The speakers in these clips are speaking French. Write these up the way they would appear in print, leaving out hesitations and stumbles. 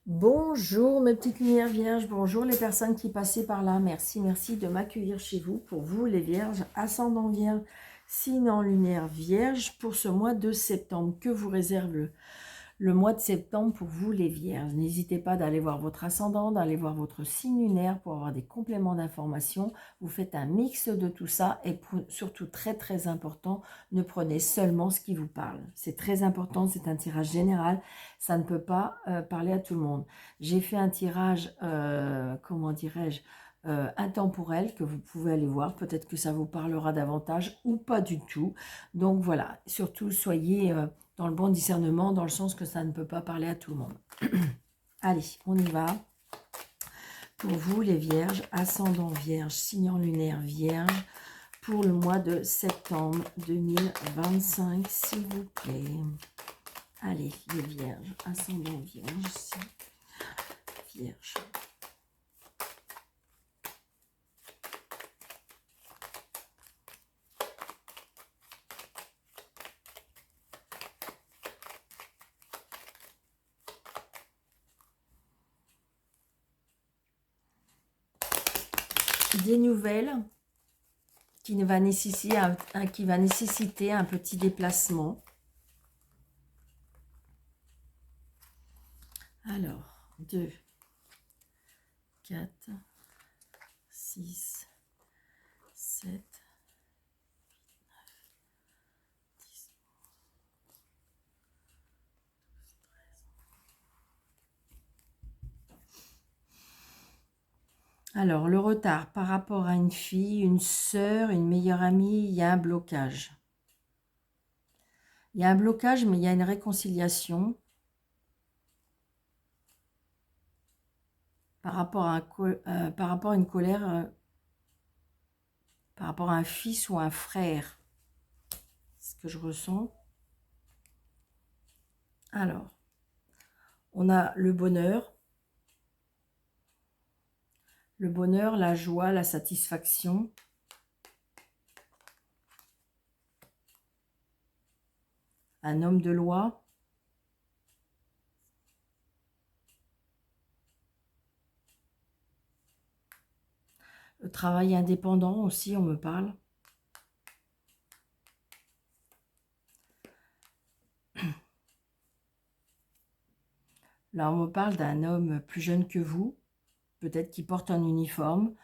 Bonjour mes petites lumières vierges, bonjour les personnes qui passaient par là, merci de m'accueillir chez vous. Pour vous les vierges, ascendant vierge, signe en lumière vierge pour ce mois de septembre. Que vous réserve le mois de septembre pour vous les vierges? N'hésitez pas d'aller voir votre ascendant, d'aller voir votre signe lunaire pour avoir des compléments d'information. Vous faites un mix de tout ça et surtout très important, ne prenez seulement ce qui vous parle. C'est très important, c'est un tirage général, ça ne peut pas parler à tout le monde. J'ai fait un tirage, comment dirais-je, intemporel que vous pouvez aller voir. Peut-être que ça vous parlera davantage ou pas du tout. Donc voilà, surtout soyez dans le bon discernement, dans le sens que ça ne peut pas parler à tout le monde. Allez, on y va. Pour vous les vierges, ascendant vierge, signe lunaire vierge, pour le mois de septembre 2025, s'il vous plaît. Allez, les vierges, ascendant vierge, vierge. Des nouvelles qui va nécessiter un petit déplacement. Alors, 2, 4, 6, 7, 8, 9, 10, 13. Alors, le retard par rapport à une fille, une sœur, une meilleure amie, il y a un blocage. Il y a un blocage, mais il y a une réconciliation. Par rapport à, par rapport à une colère, par rapport à un fils ou un frère. C'est ce que je ressens. Alors, on a le bonheur, la joie, la satisfaction. Un homme de loi. Le travail indépendant aussi, on me parle. Là, on me parle d'un homme plus jeune que vous, peut-être qui porte un uniforme,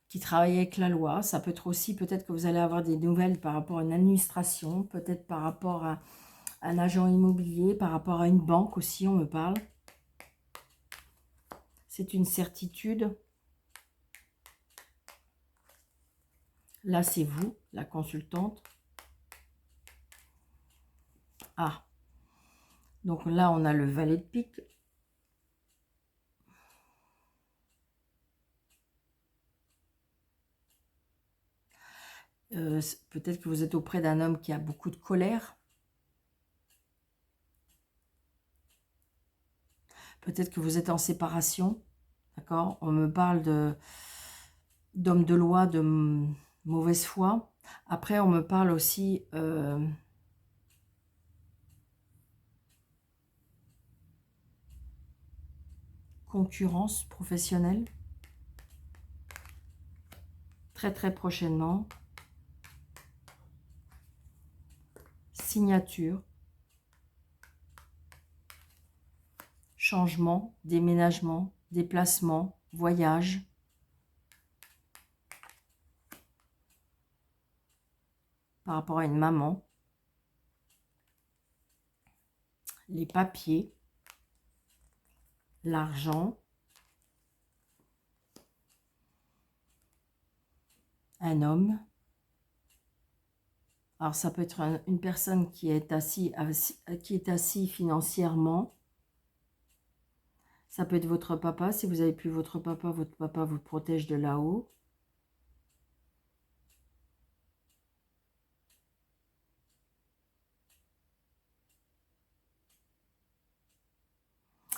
qui travaille avec la loi. Ça peut être aussi, peut-être que vous allez avoir des nouvelles par rapport à une administration, peut-être par rapport à un agent immobilier, par rapport à une banque aussi, on me parle. C'est une certitude. Là, c'est vous, la consultante. Ah, donc là, on a le valet de pique. Peut-être que vous êtes auprès d'un homme qui a beaucoup de colère. Peut-être que vous êtes en séparation. D'accord? On me parle d'homme de loi, de mauvaise foi. Après, on me parle aussi concurrence professionnelle. Très prochainement. Signature. Changement, déménagement, déplacement, voyage. Par rapport à une maman. Les papiers. L'argent. Un homme. Alors, ça peut être une personne qui est assis financièrement. Ça peut être votre papa. Si vous n'avez plus votre papa vous protège de là-haut.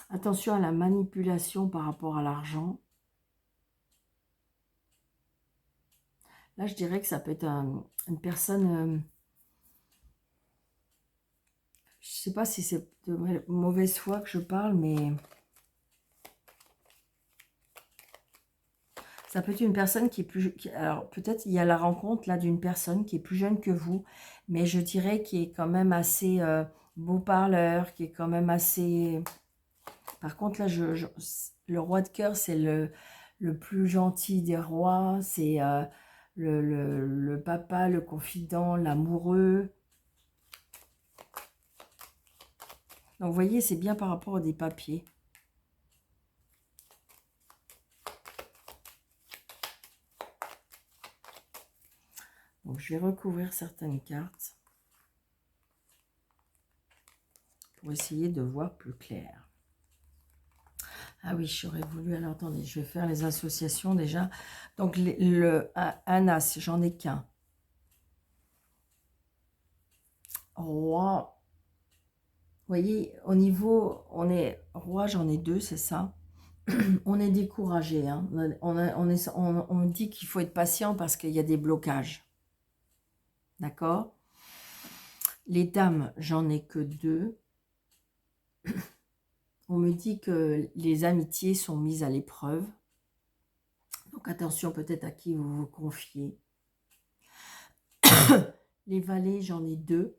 Attention à la manipulation par rapport à l'argent. Là, je dirais que ça peut être une personne... je ne sais pas si c'est de mauvaise foi que je parle, mais Ça peut être une personne qui est plus... alors, peut-être il y a la rencontre là d'une personne qui est plus jeune que vous, mais je dirais qui est quand même assez beau parleur, qui est quand même assez... Par contre, là, le roi de cœur, c'est le plus gentil des rois, c'est le papa, le confident, l'amoureux. Donc, vous voyez, c'est bien par rapport à des papiers. Donc, je vais recouvrir certaines cartes pour essayer de voir plus clair. Ah oui, j'aurais voulu... Alors, attendez, je vais faire les associations déjà. Donc, un as, j'en ai qu'un. Roi. Vous voyez, au niveau... On est roi, j'en ai deux, c'est ça. On est découragé. Hein. On dit qu'il faut être patient parce qu'il y a des blocages. D'accord? Les dames, j'en ai que deux. On me dit que les amitiés sont mises à l'épreuve. Donc attention peut-être à qui vous vous confiez. Les valets, j'en ai deux.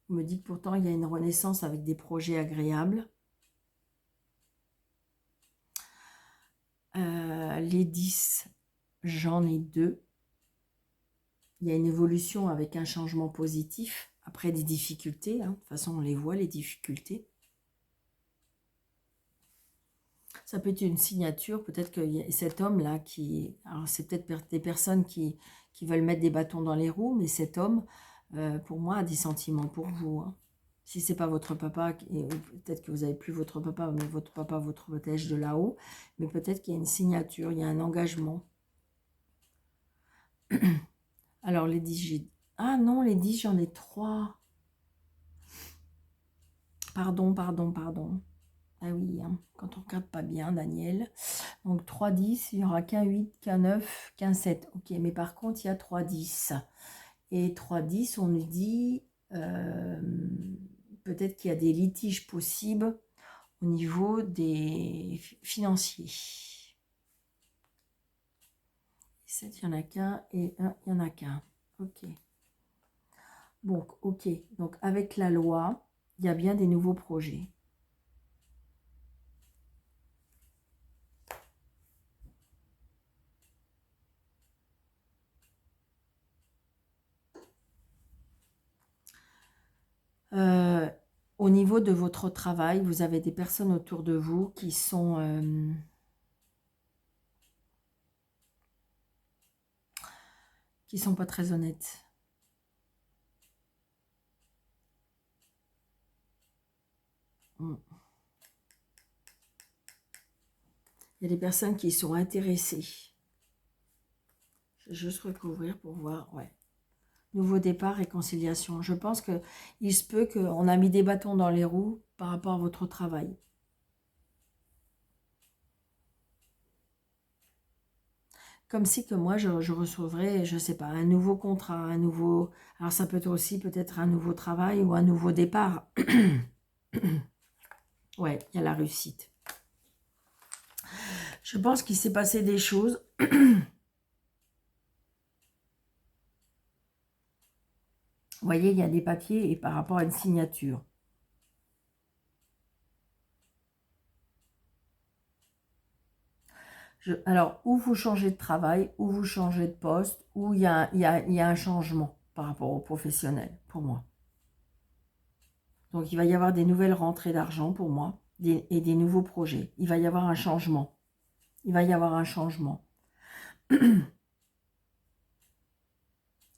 On me dit que pourtant il y a une renaissance avec des projets agréables. Les 10, j'en ai deux. Il y a une évolution avec un changement positif. Après des difficultés. Hein. De toute façon, on les voit, les difficultés. Ça peut être une signature. Peut-être que cet homme-là qui... Alors, c'est peut-être des personnes qui veulent mettre des bâtons dans les roues. Mais cet homme, pour moi, a des sentiments pour vous. Hein. Si ce n'est pas votre papa, peut-être que vous n'avez plus votre papa, mais votre papa vous protège de là-haut. Mais peut-être qu'il y a une signature, il y a un engagement. Alors, les 10, j'ai... Ah non, les 10, j'en ai 3. Pardon. Ah oui, hein, quand on ne regarde pas bien, Daniel. Donc, 3, 10, il n'y aura qu'un 8, qu'un 9, qu'un 7. Ok, mais par contre, il y a 3, 10. Et 3, 10, on nous dit... peut-être qu'il y a des litiges possibles au niveau des financiers. 7, il n'y en a qu'un, et 1, il n'y en a qu'un. Ok. Donc, ok. Donc, avec la loi, il y a bien des nouveaux projets. Au niveau de votre travail, vous avez des personnes autour de vous qui sont pas très honnêtes. Il y a des personnes qui sont intéressées. Je vais juste recouvrir pour voir. Ouais. Nouveau départ, réconciliation. Je pense qu'il se peut qu'on a mis des bâtons dans les roues par rapport à votre travail. Comme si que moi, je recevrais, je ne sais pas, un nouveau contrat, un nouveau... Alors ça peut être aussi peut-être un nouveau travail ou un nouveau départ. Ouais, il y a la réussite. Je pense qu'il s'est passé des choses. Vous voyez, il y a des papiers et par rapport à une signature. Alors, ou vous changez de travail, ou vous changez de poste, ou il y a un changement par rapport au professionnel, pour moi. Donc, il va y avoir des nouvelles rentrées d'argent pour moi et des nouveaux projets. Il va y avoir un changement. Il va y avoir un changement.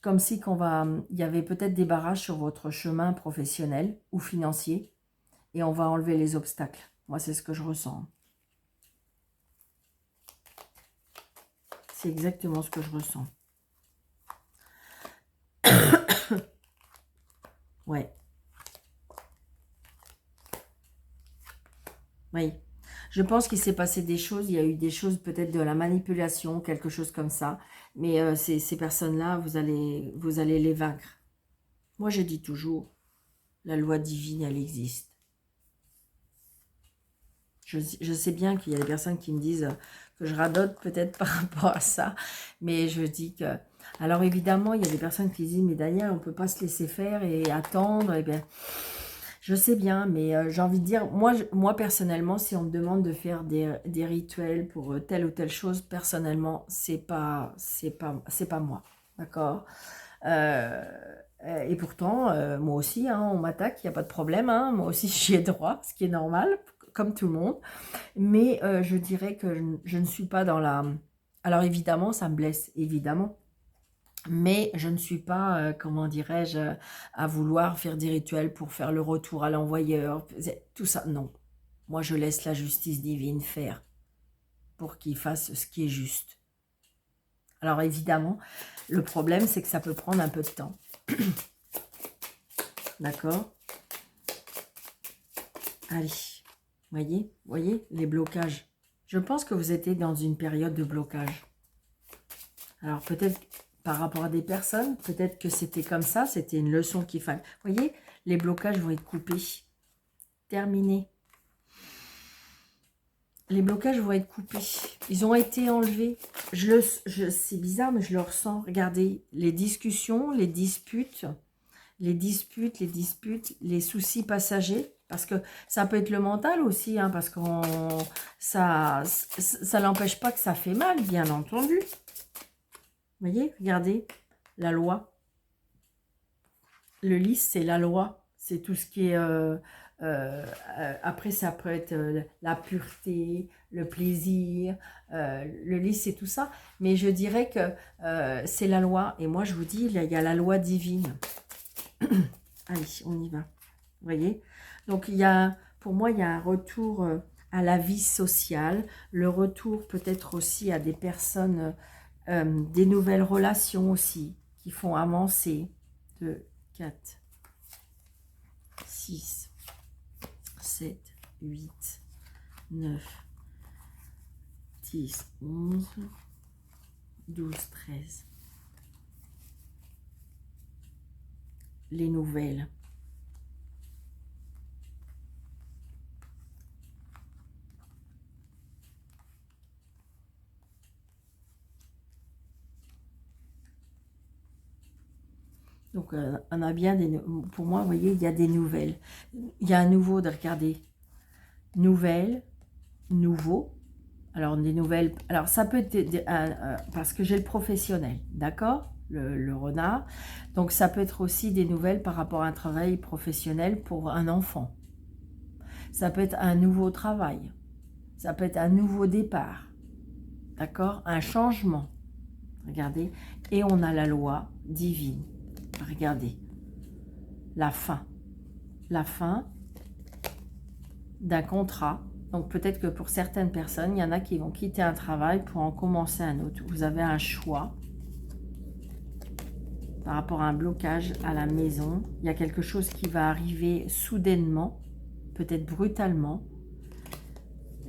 Comme si il y avait peut-être des barrages sur votre chemin professionnel ou financier et on va enlever les obstacles. Moi, c'est ce que je ressens. C'est exactement ce que je ressens. Ouais. Oui. Je pense qu'il s'est passé des choses. Il y a eu des choses, peut-être de la manipulation, quelque chose comme ça. Mais ces personnes-là, vous allez les vaincre. Moi, je dis toujours, la loi divine, elle existe. Je sais bien qu'il y a des personnes qui me disent que je radote peut-être par rapport à ça, mais je dis que... Alors évidemment, il y a des personnes qui disent, mais Daniel, on ne peut pas se laisser faire et attendre. Eh bien, je sais bien, mais j'ai envie de dire, moi personnellement, si on me demande de faire des rituels pour telle ou telle chose, personnellement, c'est pas moi, d'accord. Euh, et pourtant, moi aussi, hein, on m'attaque, il n'y a pas de problème, hein, moi aussi j'y ai droit, ce qui est normal, comme tout le monde. Mais je dirais que je ne suis pas dans la... Alors évidemment, ça me blesse, évidemment. Mais je ne suis pas, comment dirais-je, à vouloir faire des rituels pour faire le retour à l'envoyeur. Tout ça, non. Moi, je laisse la justice divine faire pour qu'il fasse ce qui est juste. Alors évidemment, le problème, c'est que ça peut prendre un peu de temps. D'accord? Allez, voyez les blocages. Je pense que vous étiez dans une période de blocage. Alors peut-être par rapport à des personnes, peut-être que c'était comme ça, c'était une leçon qu'il fallait. Voyez, les blocages vont être coupés. Terminés. Les blocages vont être coupés. Ils ont été enlevés. C'est bizarre, mais je le ressens. Regardez, les discussions, les disputes, les soucis passagers. Parce que ça peut être le mental aussi, hein, parce que ça n'empêche pas que ça fait mal, bien entendu. Vous voyez, regardez, la loi. Le lys, c'est la loi. C'est tout ce qui est... après, ça peut être la pureté, le plaisir. Le lys, c'est tout ça. Mais je dirais que c'est la loi. Et moi, je vous dis, il y a la loi divine. Allez, on y va. Vous voyez? Donc, pour moi, il y a un retour à la vie sociale. Le retour peut-être aussi à des personnes... des nouvelles relations aussi qui font avancer. 2, 4, 6, 7, 8, 9, 10, 11, 12, 13. Les nouvelles. Donc, on a bien des... Pour moi, vous voyez, il y a des nouvelles. Il y a un nouveau, de regarder. Nouvelles, nouveau. Alors, des nouvelles... Alors, ça peut être... parce que j'ai le professionnel, d'accord, le renard. Donc, ça peut être aussi des nouvelles par rapport à un travail professionnel pour un enfant. Ça peut être un nouveau travail. Ça peut être un nouveau départ. D'accord? Un changement. Regardez. Et on a la loi divine. Regardez. La fin. La fin d'un contrat. Donc peut-être que pour certaines personnes, il y en a qui vont quitter un travail pour en commencer un autre. Vous avez un choix par rapport à un blocage à la maison. Il y a quelque chose qui va arriver soudainement, peut-être brutalement,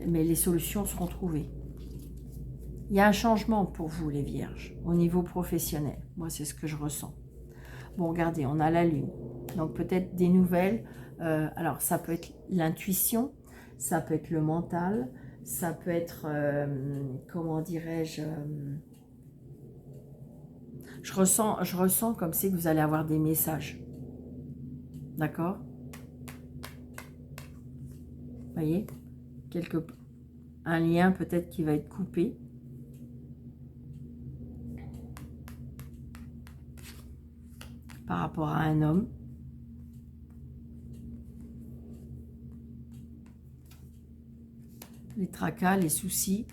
mais les solutions seront trouvées. Il y a un changement pour vous, les vierges, au niveau professionnel. Moi, c'est ce que je ressens. Bon, regardez, on a la lune. Donc, peut-être des nouvelles. Alors, ça peut être l'intuition, ça peut être le mental, ça peut être, comment dirais-je, je ressens comme c'est que vous allez avoir des messages. D'accord? Vous voyez? Un lien peut-être qui va être coupé. Par rapport à un homme. Les tracas, les soucis.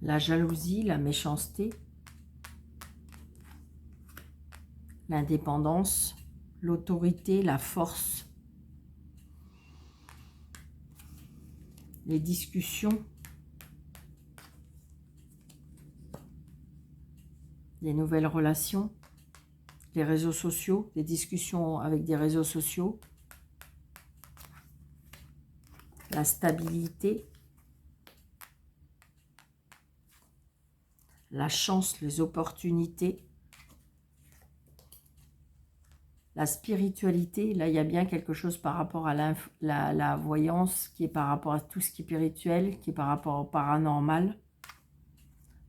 La jalousie, la méchanceté. L'indépendance, l'autorité, la force. Les discussions. Les nouvelles relations, les réseaux sociaux, des discussions avec des réseaux sociaux, la stabilité, la chance, les opportunités, la spiritualité. Là, il y a bien quelque chose par rapport à la voyance, qui est par rapport à tout ce qui est spirituel, qui est par rapport au paranormal.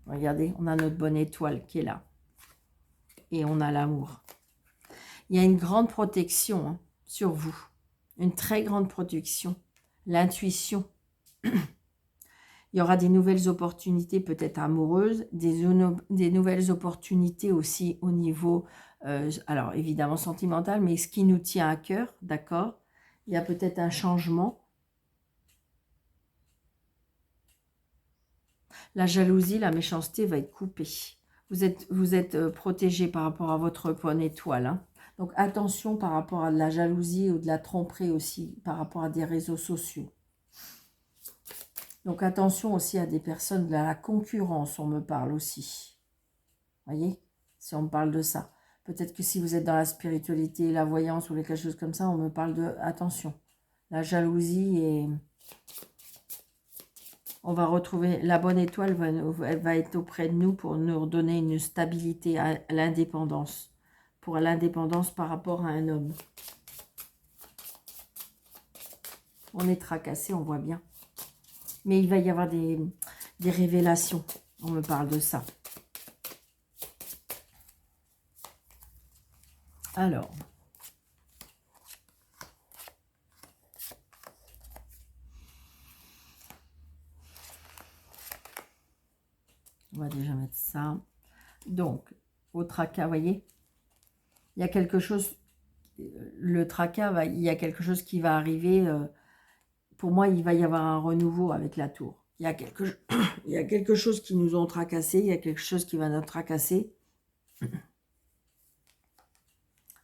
Regardez, on a notre bonne étoile qui est là. Et on a l'amour. Il y a une grande protection hein, sur vous. Une très grande protection. L'intuition. Il y aura des nouvelles opportunités peut-être amoureuses, des nouvelles opportunités aussi au niveau, alors évidemment sentimental, mais ce qui nous tient à cœur, d'accord? Il y a peut-être un changement. La jalousie, la méchanceté va être coupée. Vous êtes protégé par rapport à votre bonne étoile. Hein. Donc attention par rapport à de la jalousie ou de la tromperie aussi, par rapport à des réseaux sociaux. Donc attention aussi à des personnes de la concurrence, on me parle aussi. Voyez, si on me parle de ça. Peut-être que si vous êtes dans la spiritualité, la voyance ou quelque chose comme ça, on me parle de attention. La jalousie et on va retrouver la bonne étoile, elle va être auprès de nous pour nous redonner une stabilité à l'indépendance. Pour l'indépendance par rapport à un homme. On est tracassé, on voit bien. Mais il va y avoir des révélations. On me parle de ça. Alors. On va déjà mettre ça. Donc, au tracas, vous voyez, il y a quelque chose, le tracas, il y a quelque chose qui va arriver. Pour moi, il va y avoir un renouveau avec la tour. Il y a quelque chose qui nous ont tracassé, il y a quelque chose qui va nous tracasser.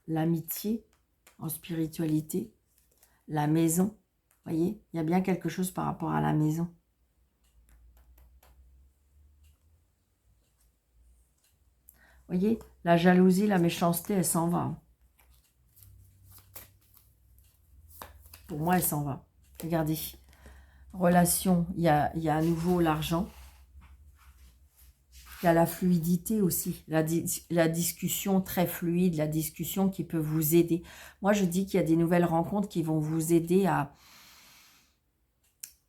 L'amitié en spiritualité, la maison, vous voyez, il y a bien quelque chose par rapport à la maison. Vous voyez, la jalousie, la méchanceté, elle s'en va. Pour moi, elle s'en va. Regardez. Relation, il y a à nouveau l'argent. Il y a la fluidité aussi. La discussion très fluide, la discussion qui peut vous aider. Moi, je dis qu'il y a des nouvelles rencontres qui vont vous aider à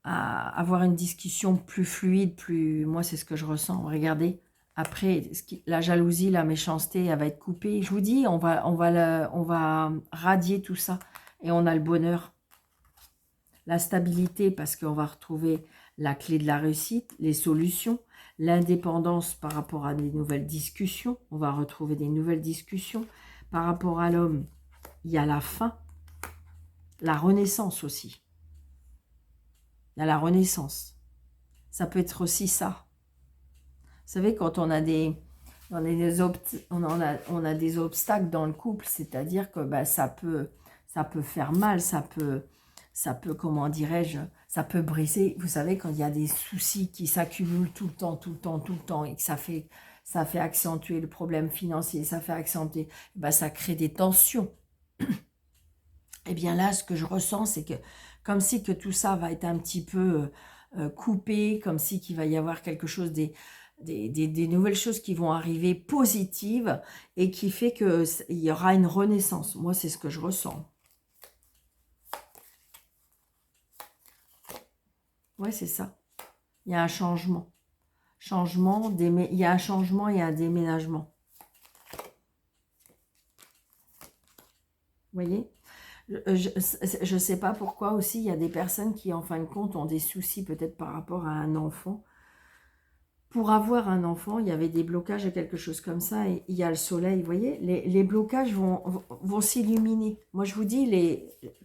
avoir une discussion plus fluide, plus... Moi, c'est ce que je ressens. Regardez. Après, la jalousie, la méchanceté, elle va être coupée. Je vous dis, on va radier tout ça. Et on a le bonheur. La stabilité, parce qu'on va retrouver la clé de la réussite, les solutions. L'indépendance par rapport à des nouvelles discussions. On va retrouver des nouvelles discussions. Par rapport à l'homme, il y a la fin. La renaissance aussi. Il y a la renaissance. Ça peut être aussi ça. Vous savez, quand on a des obstacles dans le couple, c'est-à-dire que bah, ça peut faire mal, ça peut, comment dirais-je, ça peut briser. Vous savez, quand il y a des soucis qui s'accumulent tout le temps, et que ça fait accentuer le problème financier, ça fait accentuer, bah, ça crée des tensions. Et bien là, ce que je ressens, c'est que comme si que tout ça va être un petit peu coupé, comme si qu'il va y avoir quelque chose, des nouvelles choses qui vont arriver positives et qui fait qu'il y aura une renaissance. Moi, c'est ce que je ressens. Ouais, c'est ça. Il y a un changement. Il y a un changement et un déménagement. Vous voyez ? Je ne sais pas pourquoi aussi, il y a des personnes qui, en fin de compte, ont des soucis peut-être par rapport à un enfant. Pour avoir un enfant, il y avait des blocages et quelque chose comme ça, et il y a le soleil, vous voyez, les blocages vont s'illuminer. Moi, je vous dis,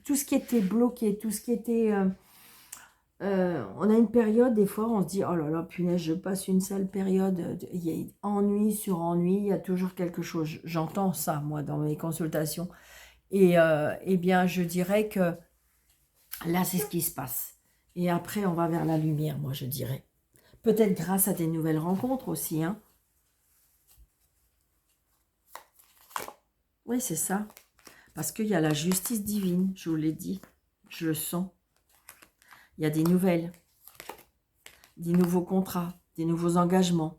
tout ce qui était bloqué, tout ce qui était... on a une période, des fois, on se dit, oh là là, punaise, je passe une sale période, il y a ennui sur ennui, il y a toujours quelque chose. J'entends ça, moi, dans mes consultations. Et eh bien, je dirais que là, c'est ce qui se passe. Et après, on va vers la lumière, moi, je dirais. Peut-être grâce à des nouvelles rencontres aussi. Hein. Oui, c'est ça. Parce qu'il y a la justice divine, je vous l'ai dit. Je le sens. Il y a des nouvelles. Des nouveaux contrats. Des nouveaux engagements.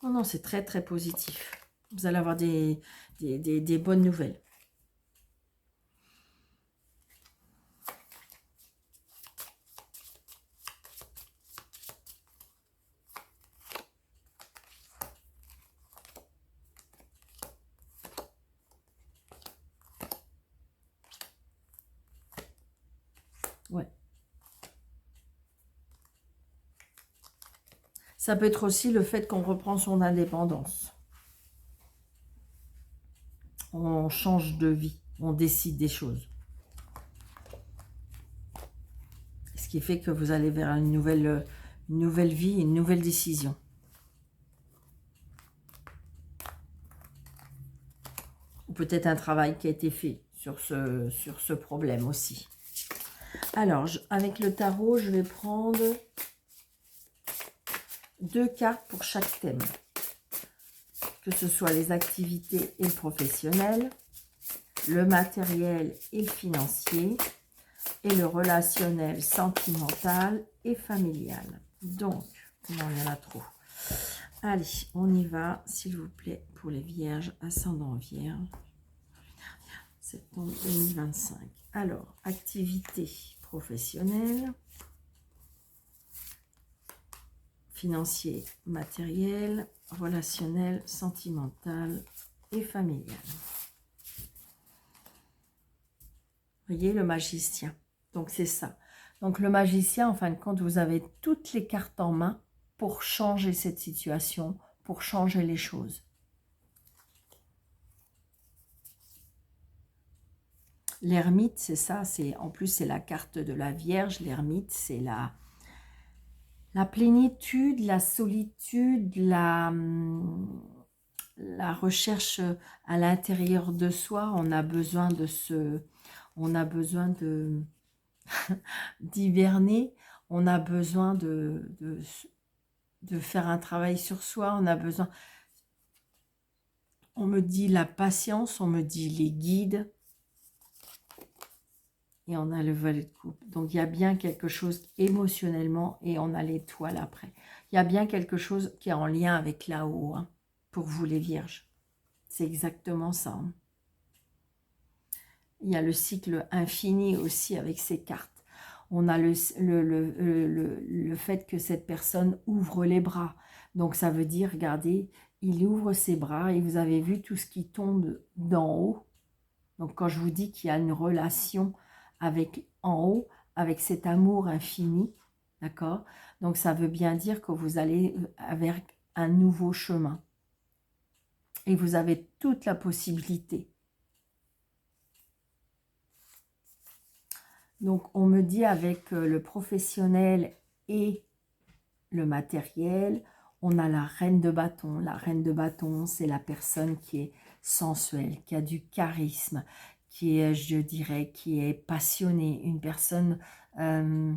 Non, non, c'est très, très positif. Vous allez avoir des des bonnes nouvelles. Ouais. Ça peut être aussi le fait qu'on reprend son indépendance. On change de vie, on décide des choses. Ce qui fait que vous allez vers une nouvelle vie, une nouvelle décision. Ou peut-être un travail qui a été fait sur ce problème aussi. Alors, avec le tarot, je vais prendre 2 cartes pour chaque thème. Que ce soit les activités et le professionnel, le matériel et le financier, et le relationnel, sentimental et familial. Donc, non, il y en a trop. Allez, on y va, s'il vous plaît, pour les vierges, ascendant vierge. Septembre 2025. Alors, activité professionnelle, financier, matériel, relationnel, sentimental et familial. Vous voyez, le magicien. Donc, c'est ça. Donc, le magicien, en fin de compte, vous avez toutes les cartes en main pour changer cette situation, pour changer les choses. L'ermite, c'est ça. En plus, c'est la carte de la Vierge. L'ermite, c'est la plénitude, la solitude, la recherche à l'intérieur de soi. On a besoin de d'hiverner, on a besoin de faire un travail sur soi, on a besoin, on me dit la patience, on me dit les guides, et on a le valet de coupe. Donc, il y a bien quelque chose émotionnellement, et on a l'étoile après. Il y a bien quelque chose qui est en lien avec là-haut, hein, pour vous les vierges. C'est exactement ça. Hein. Il y a le cycle infini aussi avec ces cartes. On a le fait que cette personne ouvre les bras. Donc, ça veut dire, regardez, il ouvre ses bras et vous avez vu tout ce qui tombe d'en haut. Donc, quand je vous dis qu'il y a une relation avec en haut, avec cet amour infini, d'accord? Donc, ça veut bien dire que vous allez vers un nouveau chemin. Et vous avez toute la possibilité. Donc, on me dit avec le professionnel et le matériel, on a la reine de bâton. La reine de bâton, c'est la personne qui est sensuelle, qui a du charisme, qui est, je dirais, qui est passionnée. Une personne, je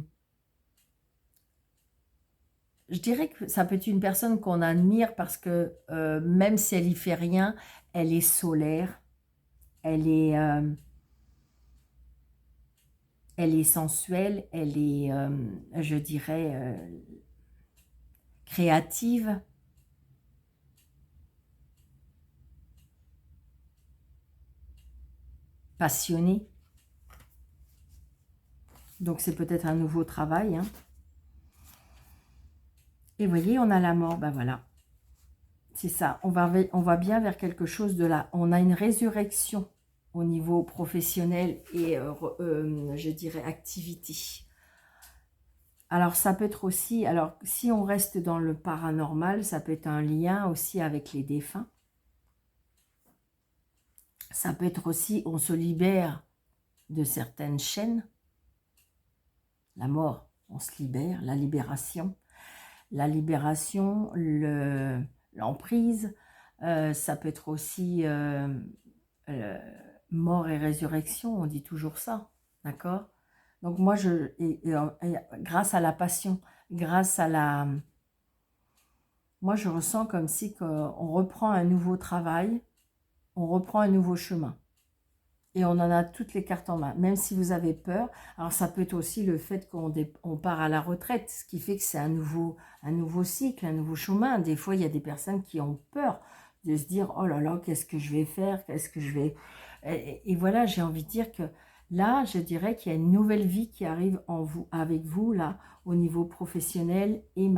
dirais que ça peut être une personne qu'on admire parce que même si elle y fait rien, elle est solaire, elle est sensuelle, elle est, je dirais, créative. Passionnée. Donc, c'est peut-être un nouveau travail. Hein. Et vous voyez, on a la mort. Ben voilà. C'est ça. On va bien vers quelque chose de là. On a une résurrection au niveau professionnel et, je dirais, activité. Alors, ça peut être aussi... Alors, si on reste dans le paranormal, ça peut être un lien aussi avec les défunts. Ça peut être aussi, on se libère de certaines chaînes. La mort, on se libère, la libération. La libération, l'emprise, ça peut être aussi mort et résurrection, on dit toujours ça, d'accord? Donc moi, grâce à la passion, grâce à la... Moi, je ressens comme si on reprend un nouveau travail, on reprend un nouveau chemin. Et on en a toutes les cartes en main, même si vous avez peur. Alors, ça peut être aussi le fait qu'on part à la retraite, ce qui fait que c'est un nouveau cycle, un nouveau chemin. Des fois, il y a des personnes qui ont peur de se dire, oh là là, qu'est-ce que je vais faire, qu'est-ce que je vais... Et voilà, j'ai envie de dire que là, je dirais qu'il y a une nouvelle vie qui arrive en vous, avec vous, là, au niveau professionnel et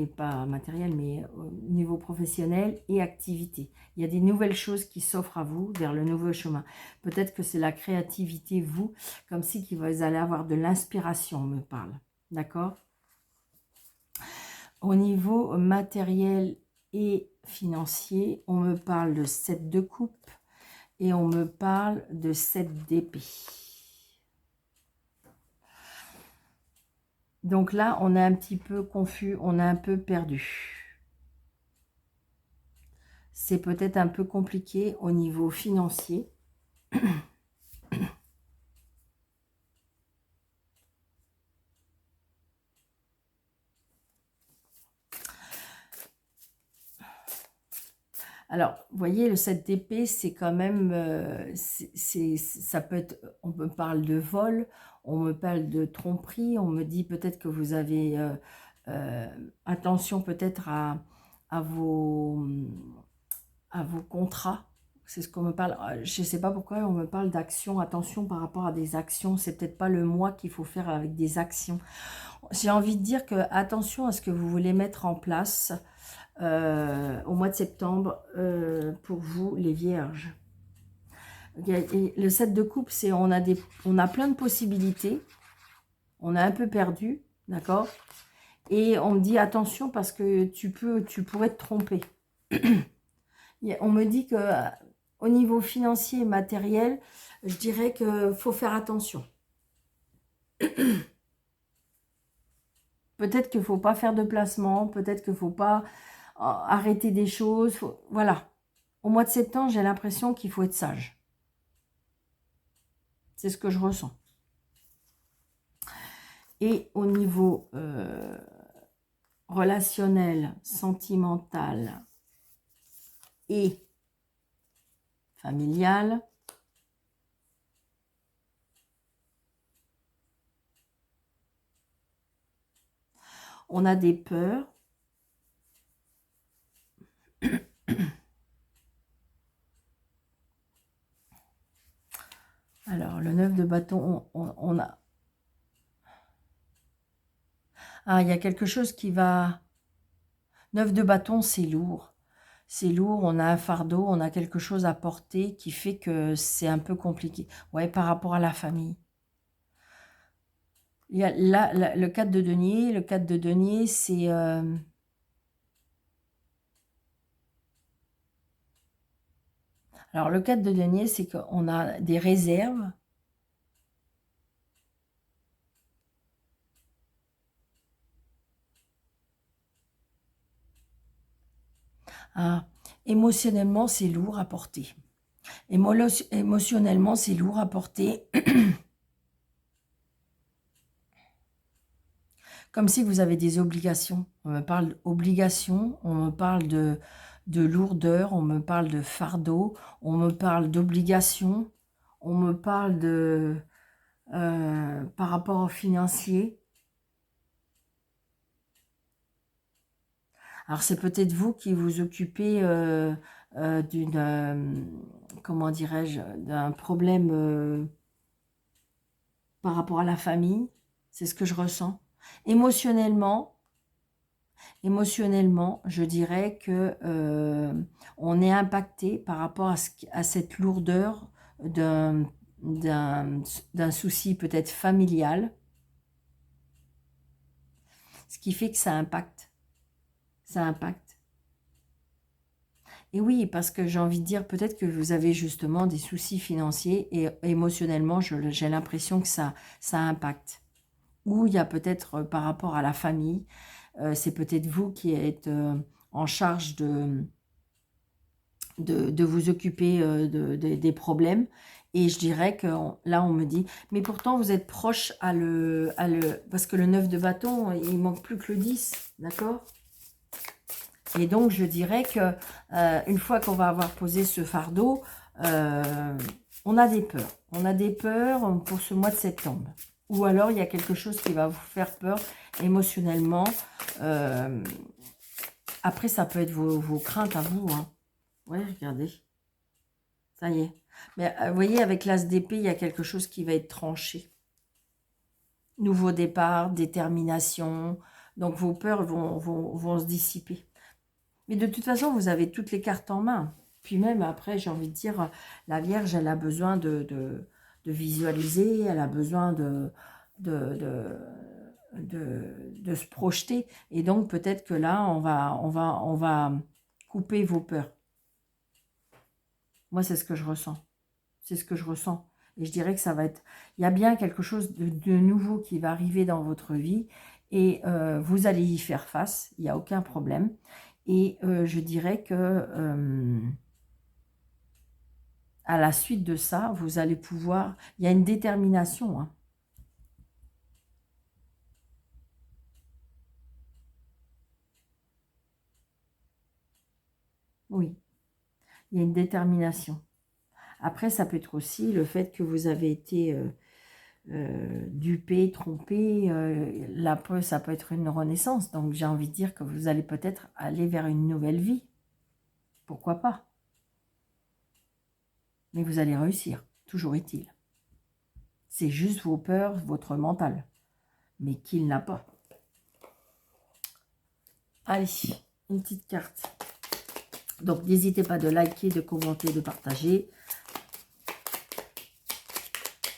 pas matériel, mais au niveau professionnel et activité. Il y a des nouvelles choses qui s'offrent à vous vers le nouveau chemin. Peut-être que c'est la créativité, vous, comme si vous allez avoir de l'inspiration, on me parle. D'accord? Au niveau matériel et financier, on me parle de 7 de coupe et on me parle de 7 d'épée. Donc là, on est un petit peu confus, on est un peu perdu. C'est peut-être un peu compliqué au niveau financier. Alors, vous voyez, le 7 d'épée, c'est quand même, ça peut être, on me parle de vol, on me parle de tromperie, on me dit peut-être que vous avez, attention peut-être à vos, à vos contrats. C'est ce qu'on me parle. Je ne sais pas pourquoi on me parle d'action. Attention par rapport à des actions. C'est peut-être pas le mois qu'il faut faire avec des actions. J'ai envie de dire que attention à ce que vous voulez mettre en place au mois de septembre pour vous, les vierges. Et le 7 de coupe, c'est on a plein de possibilités. On a un peu perdu, d'accord? Et on me dit attention parce que tu pourrais te tromper. On me dit que au niveau financier et matériel, je dirais qu'il faut faire attention. Peut-être qu'il ne faut pas faire de placement, peut-être qu'il ne faut pas arrêter des choses. Voilà. Au mois de septembre, j'ai l'impression qu'il faut être sage. C'est ce que je ressens. Et au niveau relationnel, sentimental et familial, on a des peurs. Alors, le 9 de bâton, on a... Ah, il y a quelque chose qui va... 9 de bâton, c'est lourd. C'est lourd, on a un fardeau, on a quelque chose à porter qui fait que c'est un peu compliqué. Ouais, par rapport à la famille. Il y a là, le 4 de denier. Le 4 de denier, c'est... Alors, le 4 de denier, c'est qu'on a des réserves. Ah, émotionnellement, c'est lourd à porter. Émotionnellement, c'est lourd à porter. Comme si vous avez des obligations. On me parle d'obligations, on me parle de lourdeur, on me parle de fardeau, on me parle d'obligations, on me parle de... par rapport au financier. Alors, c'est peut-être vous qui vous occupez comment dirais-je, d'un problème par rapport à la famille. C'est ce que je ressens. Émotionnellement, je dirais que on est impacté par rapport à cette lourdeur d'un souci peut-être familial, ce qui fait que ça impacte. Ça impacte. Et oui, parce que j'ai envie de dire, peut-être que vous avez justement des soucis financiers et émotionnellement, j'ai l'impression que ça impacte. Ou il y a peut-être par rapport à la famille, c'est peut-être vous qui êtes en charge de vous occuper des problèmes. Et je dirais que là, on me dit, mais pourtant, vous êtes proche parce que le 9 de bâton, il manque plus que le 10, d'accord? Et donc, je dirais que une fois qu'on va avoir posé ce fardeau, on a des peurs. On a des peurs pour ce mois de septembre. Ou alors, il y a quelque chose qui va vous faire peur émotionnellement. Après, ça peut être vos craintes à vous. Hein. Oui, regardez. Ça y est. Mais vous voyez, avec l'as d'épée, il y a quelque chose qui va être tranché. Nouveau départ, détermination. Donc, vos peurs vont se dissiper. Mais de toute façon, vous avez toutes les cartes en main. Puis même, après, j'ai envie de dire, la Vierge, elle a besoin de visualiser, elle a besoin de, de se projeter. Et donc, peut-être que là, on va couper vos peurs. Moi, c'est ce que je ressens. C'est ce que je ressens. Et je dirais que ça va être... Il y a bien quelque chose de nouveau qui va arriver dans votre vie. Et vous allez y faire face. Il n'y a aucun problème. Et je dirais que à la suite de ça, vous allez pouvoir... Il y a une détermination. Hein. Oui, il y a une détermination. Après, ça peut être aussi le fait que vous avez été dupé, trompé. Ça peut être une renaissance. Donc, j'ai envie de dire que vous allez peut-être aller vers une nouvelle vie. Pourquoi pas? Mais vous allez réussir. Toujours est-il. C'est juste vos peurs, votre mental. Mais qu'il n'a pas. Allez, une petite carte. Donc, n'hésitez pas de liker, de commenter, de partager,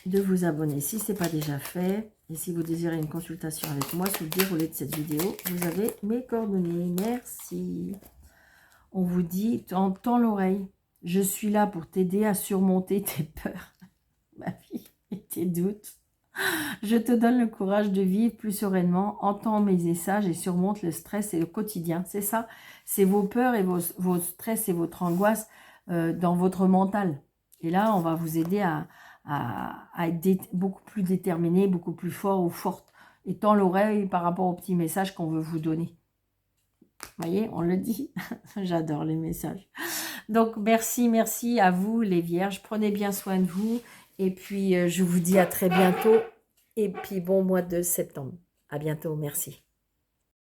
de vous abonner si ce n'est pas déjà fait. Et si vous désirez une consultation avec moi sous le déroulé de cette vidéo, vous avez mes coordonnées. Merci. On vous dit, tends l'oreille. Je suis là pour t'aider à surmonter tes peurs, ma fille, et tes doutes. Je te donne le courage de vivre plus sereinement, entends mes messages et surmonte le stress et le quotidien. C'est ça, c'est vos peurs et vos stress et votre angoisse dans votre mental. Et là, on va vous aider à être beaucoup plus déterminé, beaucoup plus fort ou forte. Et tends l'oreille par rapport aux petits messages qu'on veut vous donner. Vous voyez, on le dit. J'adore les messages. Donc, merci à vous les vierges. Prenez bien soin de vous. Et puis, je vous dis à très bientôt. Et puis, bon mois de septembre. À bientôt. Merci.